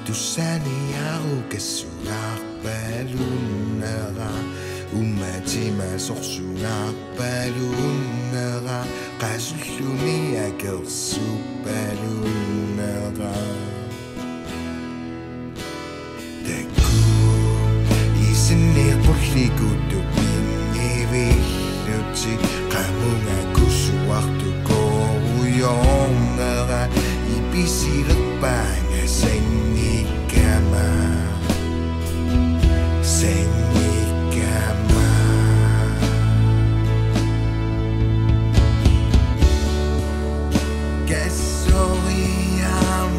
Tusani aku kesunak balunera Umatima sorsunak balunera Kasulumi akersu balunera Teku isinir puliku tupingi viluti Kamu ngaku suwaktu ko uyongera Ibisirat banga sengi kama Sengi kama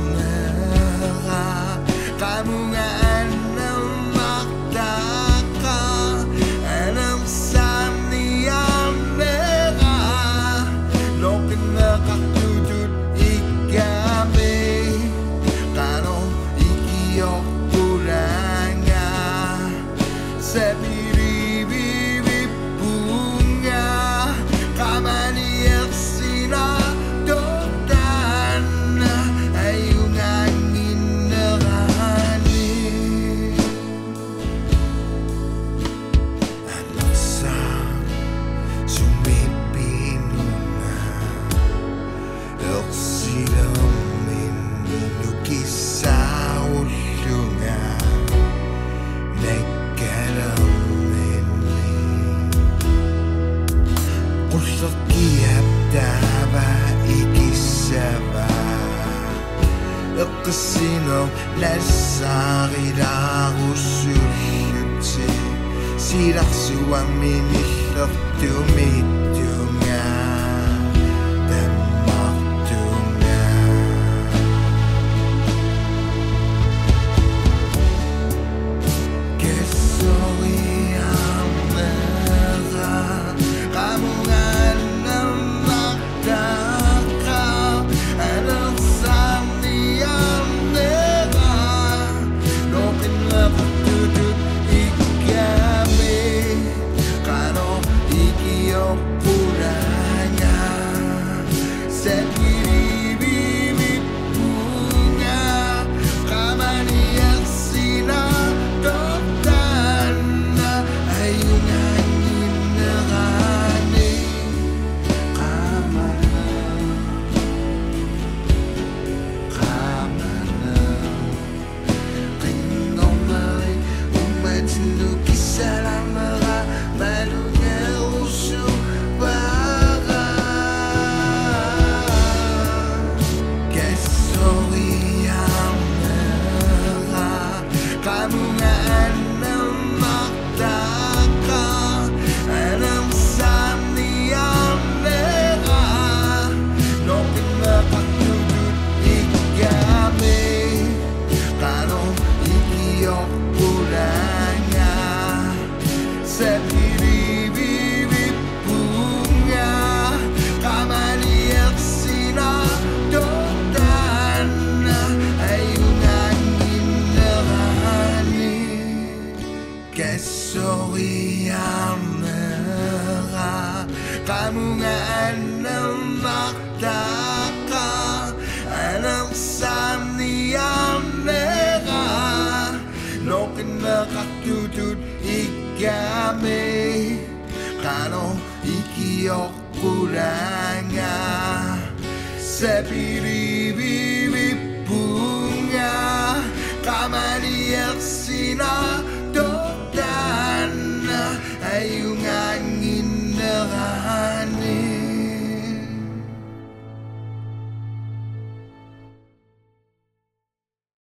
Kesoriamera Kamu nga anang magtaka Anang samniamera Lokin na kakudut ikami Kano ikiyok pulanga Sa biribibi bunga Kamaniyak sinadotan Ayong angin na rani Anak sa sumipinuna Oksilamin inukisa ulunga Nagkalamin Kusakiyap taba ikisaba Kasinong lasarila usulyuti Sirak suwang minilok tumitunga Damaktunga Kesoriamera Kamu nga nang magtaka Anong samniamera Lokin na pagtutut ikami Kano ikiyok pulanga Sa biribibi bunga Kamaniyak sinadotan Ayong angin na rani Kamana Kinongmari umatsinduki sa lamara Balunga uso para Kesoriamera Kamu nga anang magtaka Anang samniamera Lokin na kakudut ikami Kano ikiyok pulanga Sa biribibi bunga Kamaniyak sinadotan Ayong angin na rani Kesoriamera Kamu nga anang magtaka Anang samniamera Lokin na kakudut ikami Kano ikiyok pulanga Sa biribibi bunga Kamaniyak sinadotan Ayong